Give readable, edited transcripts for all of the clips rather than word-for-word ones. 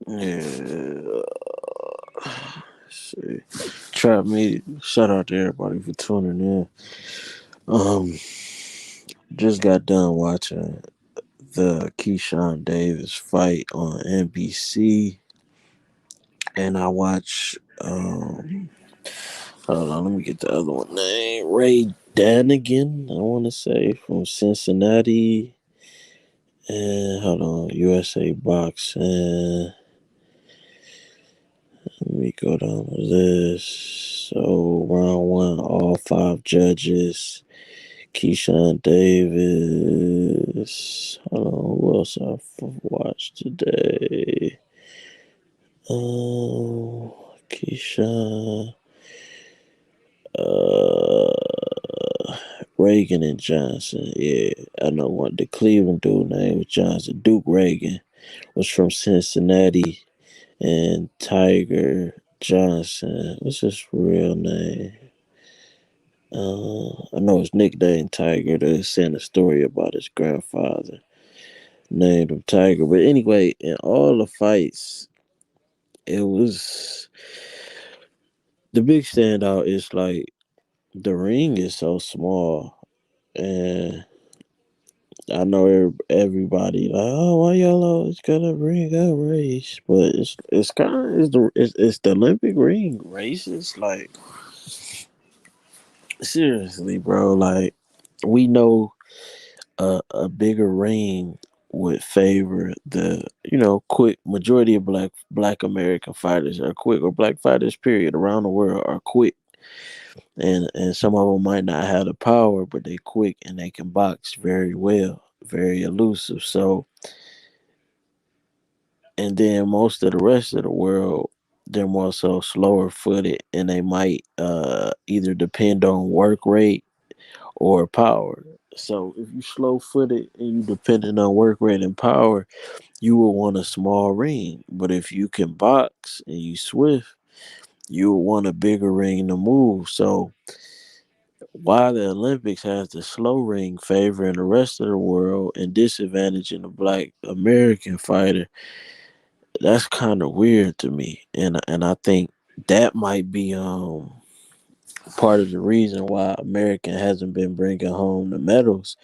Yeah. See. Trap me. Shout out to everybody for tuning in. Um, just got done watching the Keyshawn Davis fight on NBC, and I watched. Hold on, let me get the other one name. Ray Danigan, I want to say from Cincinnati, and hold on, USA Boxing. Let me go down to this. So round one, all five judges. Keyshawn Davis. Hold on, who else I watched today? Keyshawn. Reagan and Johnson. Yeah, I know one. The Cleveland dude name was Johnson. Duke Reagan was from Cincinnati, and Tiger Johnson. What's his real name? I know his nickname Tiger. They're saying a story about his grandfather named him Tiger. But anyway, in all the fights, it was the big standout is like the ring is so small, and I know everybody like, oh, why y'all always gotta bring up race? But it's kind of it's the Olympic ring races. Like seriously, bro. Like we know a bigger ring would favor the quick majority of black American fighters are quick, or black fighters period around the world are quick, and some of them might not have the power, but they quick and they can box very well, very elusive. So and then most of the rest of the world, they're more so slower footed, and they might either depend on work rate or power. So if you slow footed and you depending on work rate and power, you will want a small ring. But if you can box and you swift, you will want a bigger ring to move. So why the Olympics has the slow ring favoring the rest of the world and disadvantaging the black American fighter, that's kind of weird to me. And I think that might be part of the reason why American hasn't been bringing home the medals,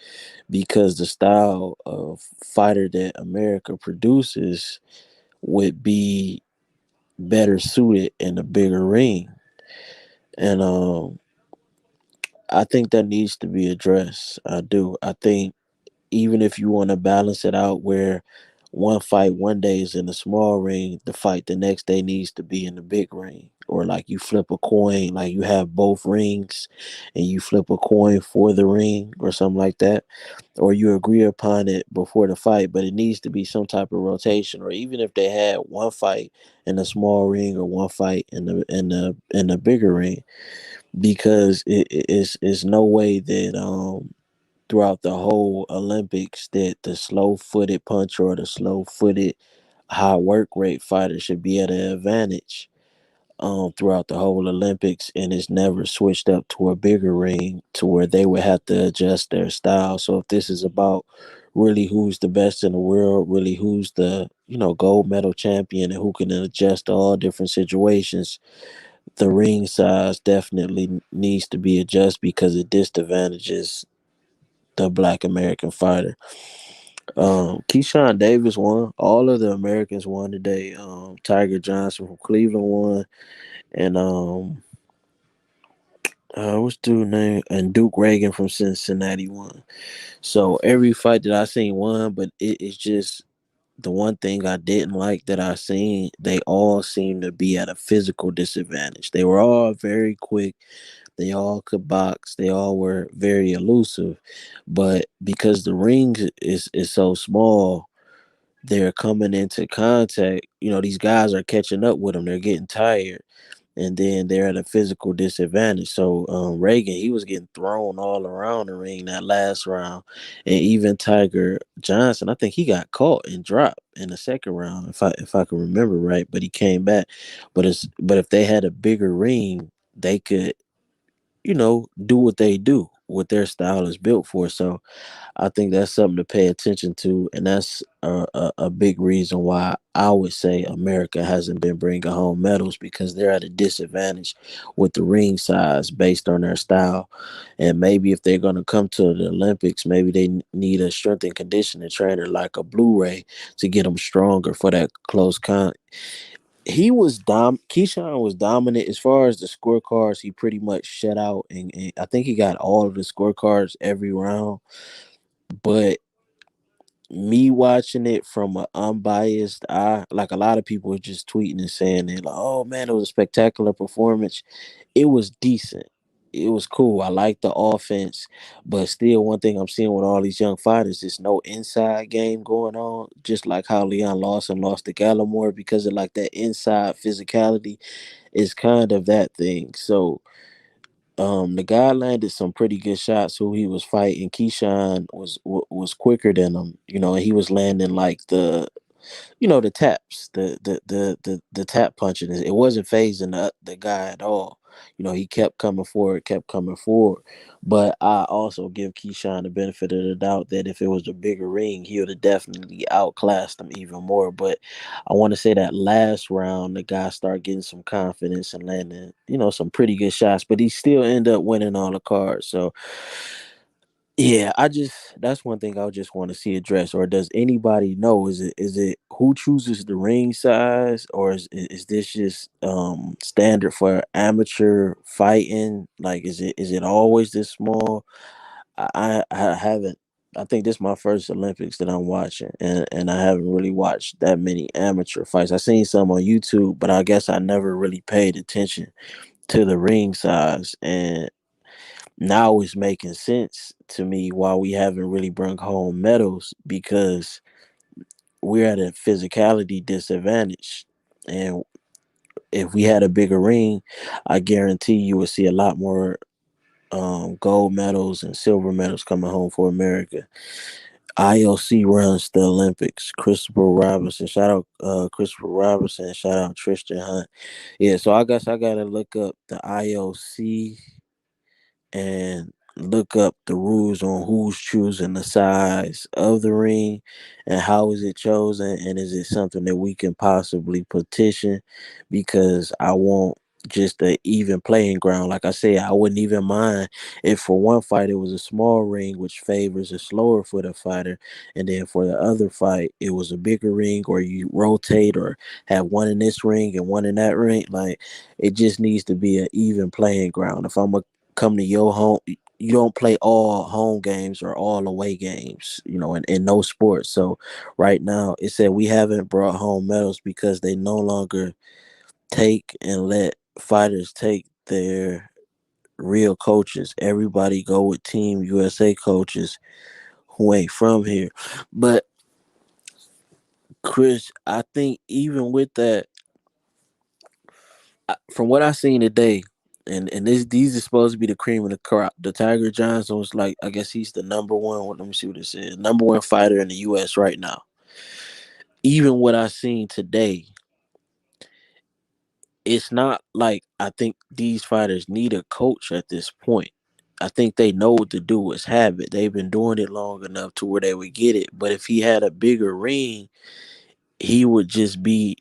because the style of fighter that America produces would be better suited in a bigger ring. And I think that needs to be addressed. I do. I think even if you want to balance it out where one fight one day is in the small ring, the fight the next day needs to be in the big ring. Or like you flip a coin, like you have both rings and you flip a coin for the ring or something like that. Or you agree upon it before the fight, but it needs to be some type of rotation. Or even if they had one fight in the small ring or one fight in the bigger ring, because it's no way that throughout the whole Olympics that the slow footed puncher or the slow footed high work rate fighter should be at an advantage throughout the whole Olympics, and it's never switched up to a bigger ring to where they would have to adjust their style. So if this is about really who's the best in the world, really who's the gold medal champion and who can adjust to all different situations, the ring size definitely needs to be adjusted because it disadvantages the black American fighter. Keyshawn Davis won. All of the Americans won today. Tiger Johnson from Cleveland won, and what's dude name? And Duke Reagan from Cincinnati won. So every fight that I seen won, but it's just the one thing I didn't like that I seen. They all seemed to be at a physical disadvantage. They were all very quick. They all could box. They all were very elusive, but because the ring is so small, they're coming into contact. These guys are catching up with them. They're getting tired, and then they're at a physical disadvantage. So Reagan, he was getting thrown all around the ring that last round, and even Tiger Johnson, I think he got caught and dropped in the second round, if I can remember right. But he came back. But if they had a bigger ring, they could do what they do. what their style is built for. So I think that's something to pay attention to, and that's a big reason why I would say America hasn't been bringing home medals, because they're at a disadvantage with the ring size based on their style. And maybe if they're going to come to the Olympics, maybe they need a strength and conditioning trainer like a Blu-ray to get them stronger for that close con. Keyshawn was dominant as far as the scorecards. He pretty much shut out, and I think he got all of the scorecards every round. But me watching it from an unbiased eye, like a lot of people were just tweeting and saying it, like, "Oh man, it was a spectacular performance." It was decent. It was cool. I like the offense, but still, one thing I'm seeing with all these young fighters is no inside game going on. Just like how Leon Lawson lost to Gallimore because of like that inside physicality is kind of that thing. So the guy landed some pretty good shots who he was fighting. Keyshawn was quicker than him, and he was landing like the taps, the tap punching. It wasn't phasing the guy at all. He kept coming forward, kept coming forward. But I also give Keyshawn the benefit of the doubt that if it was a bigger ring, he would have definitely outclassed him even more. But I want to say that last round, the guy started getting some confidence and landing, some pretty good shots. But he still ended up winning all the cards. So yeah, that's one thing I would just want to see addressed. Or does anybody know? Is it who chooses the ring size, or is this just standard for amateur fighting? Like, is it always this small? I haven't. I think this is my first Olympics that I'm watching, and I haven't really watched that many amateur fights. I seen some on YouTube, but I guess I never really paid attention to the ring size. And now it's making sense to me why we haven't really brought home medals, because we're at a physicality disadvantage. And if we had a bigger ring, I guarantee you would see a lot more gold medals and silver medals coming home for America. IOC runs the Olympics. Christopher Robinson, shout out Christopher Robinson, shout out Tristan Hunt. Yeah, so I guess I gotta look up the IOC and look up the rules on who's choosing the size of the ring and how is it chosen, and is it something that we can possibly petition, because I want just a even playing ground. Like I said, I wouldn't even mind if for one fight it was a small ring which favors a slower footed fighter, and then for the other fight it was a bigger ring, or you rotate or have one in this ring and one in that ring. Like, it just needs to be an even playing ground. If I'm a come to your home, you don't play all home games or all away games, in no sport. So right now it said we haven't brought home medals because they no longer take and let fighters take their real coaches. Everybody go with Team USA coaches who ain't from here. But Chris, I think even with that, from what I seen today, and these are supposed to be the cream of the crop. The Tiger Johnson was like, I guess he's the number one. Let me see what it says. Number one fighter in the U.S. right now. Even what I seen today, it's not like I think these fighters need a coach at this point. I think they know what to do. It's habit. They've been doing it long enough to where they would get it. But if he had a bigger ring, he would just be,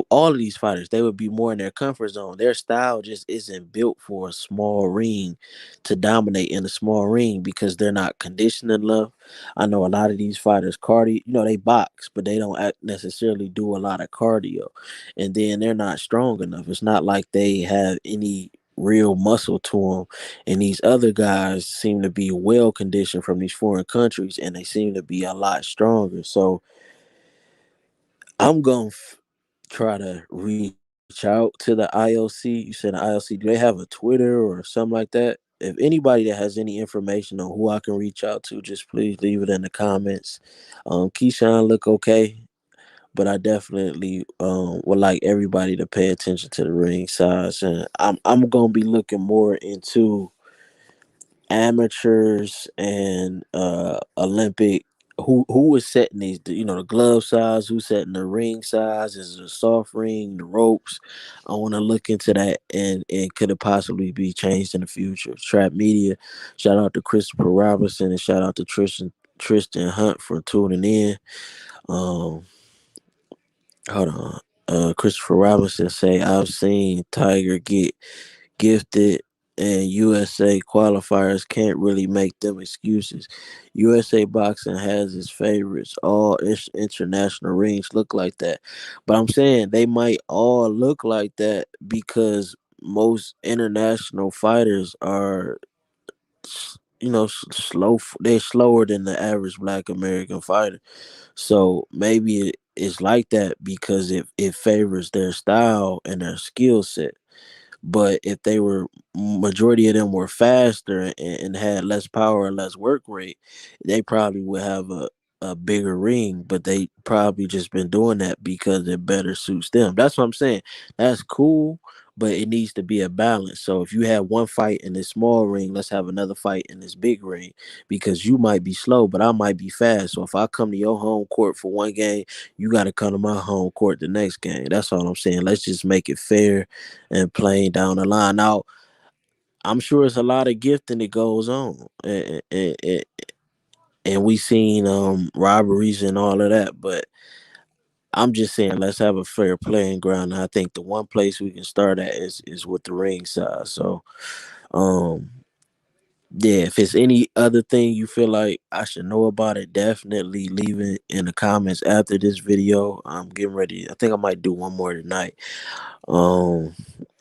all of these fighters, they would be more in their comfort zone. Their style just isn't built for a small ring, to dominate in a small ring, because they're not conditioned enough. I know a lot of these fighters cardio, they box, but they don't necessarily do a lot of cardio. And then they're not strong enough. It's not like they have any real muscle to them. And these other guys seem to be well conditioned from these foreign countries, and they seem to be a lot stronger. So I'm gonna try to reach out to the IOC. You said the IOC, do they have a Twitter or something like that? If anybody that has any information on who I can reach out to, just please leave it in the comments. Keyshawn look okay, but I definitely would like everybody to pay attention to the ring size, and I'm gonna be looking more into amateurs and Olympic who is setting these, the glove size, who's setting the ring size, is it a soft ring, the ropes? I want to look into that, and could it possibly be changed in the future? Trap Media, shout out to Christopher Robinson, and shout out to Tristan Hunt for tuning in. um Hold on. Christopher Robinson say, I've seen Tiger get gifted, and USA qualifiers can't really make them excuses. USA boxing has its favorites. All international rings look like that. But I'm saying they might all look like that because most international fighters are, slow. They're slower than the average Black American fighter. So maybe it's like that because it favors their style and their skill set. But if they were, majority of them were faster and had less power and less work rate, they probably would have a bigger ring. But they probably just been doing that because it better suits them. That's what I'm saying. That's cool, but it needs to be a balance. So if you have one fight in this small ring, let's have another fight in this big ring, because you might be slow, but I might be fast. So if I come to your home court for one game, you got to come to my home court the next game. That's all I'm saying. Let's just make it fair and playing down the line. Now, I'm sure it's a lot of gifting that goes on, and we seen robberies and all of that. But I'm just saying, let's have a fair playing ground. And I think the one place we can start at is with the ring size. So, um, yeah, if it's any other thing you feel like I should know about it, definitely leave it in the comments after this video. I'm getting ready. I think I might do one more tonight. Um,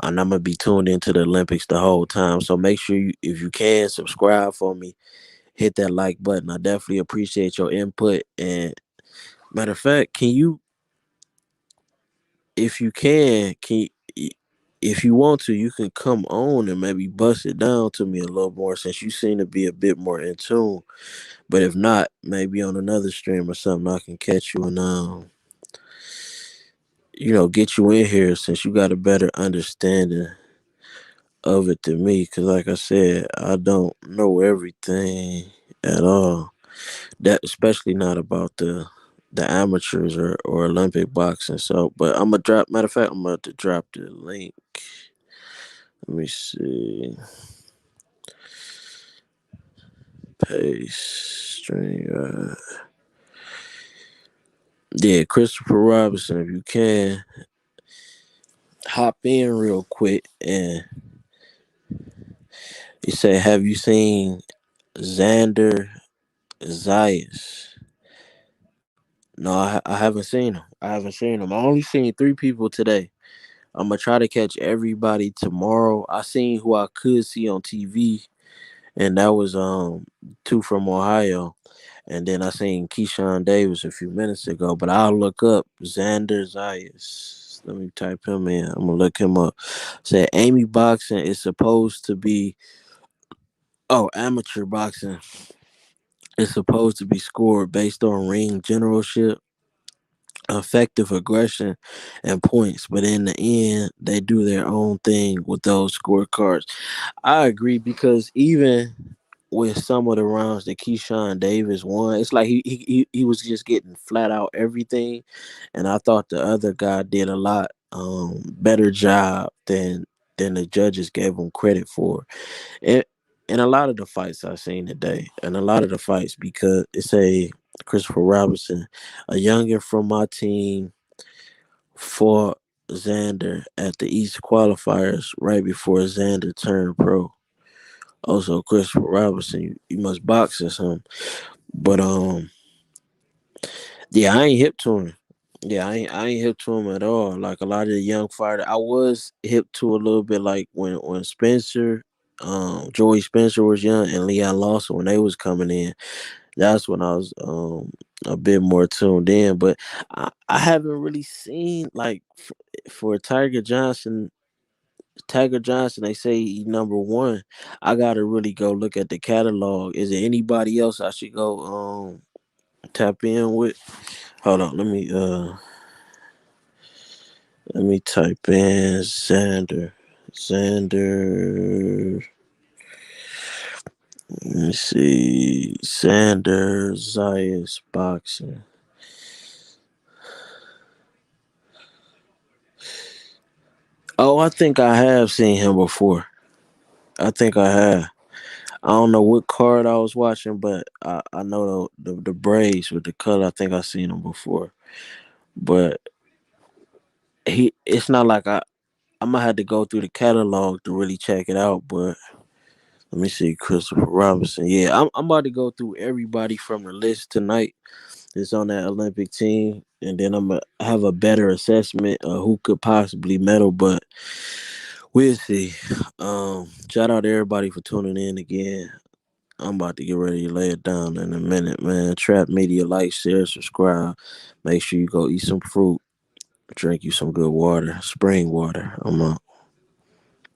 and I'm gonna be tuned into the Olympics the whole time. So make sure you, if you can, subscribe for me. Hit that like button. I definitely appreciate your input. And matter of fact, can you, if you can if you want to, you can come on and maybe bust it down to me a little more, since you seem to be a bit more in tune. But if not, maybe on another stream or something, I can catch you and get you in here, since you got a better understanding of it than me. Cause like I said, I don't know everything at all. That especially not about the amateurs or Olympic boxing. So, but I'm gonna drop. Matter of fact, I'm about to drop the link. Let me see. Paste string. Yeah, Christopher Robinson. If you can hop in real quick, and he said, "Have you seen Xander Zayas?" No, I haven't seen him. I haven't seen him. I only seen three people today. I'm gonna try to catch everybody tomorrow. I seen who I could see on TV, and that was two from Ohio. And then I seen Keyshawn Davis a few minutes ago. But I'll look up Xander Zayas. Let me type him in. I'm gonna look him up. Say Amy boxing is supposed to be, amateur boxing is supposed to be scored based on ring generalship, effective aggression, and points. But in the end, they do their own thing with those scorecards. I agree, because even with some of the rounds that Keyshawn Davis won, it's like he was just getting flat out everything, and I thought the other guy did a lot better job than the judges gave him credit for. It, and a lot of the fights I've seen today, and a lot of the fights, because it's a Christopher Robinson, a youngin from my team, fought Xander at the East qualifiers right before Xander turned pro. Also, Christopher Robinson, you must box or something. But yeah, I ain't hip to him. Yeah, I ain't hip to him at all. Like a lot of the young fighters, I was hip to a little bit. Like when Spencer, Joey Spencer was young, and Leon Lawson, when they was coming in. That's when I was a bit more tuned in. But I haven't really seen, like, for Tiger Johnson, they say he number one. I gotta really go look at the catalog. Is there anybody else I should go tap in with? Hold on, let me type in Xander. Xander Let me see. Sanders, Zayas, boxing. Oh, I think I have seen him before. I think I have. I don't know what card I was watching, but I know the braids with the color. I think I seen him before, but it's not like I'm gonna have to go through the catalog to really check it out. But let me see, Christopher Robinson. Yeah, I'm about to go through everybody from the list tonight that's on that Olympic team, and then I'm gonna have a better assessment of who could possibly medal. But we'll see. Shout out to everybody for tuning in again. I'm about to get ready to lay it down in a minute, man. Trap Media, like, share, subscribe. Make sure you go eat some fruit, drink you some good water, spring water. I'm out.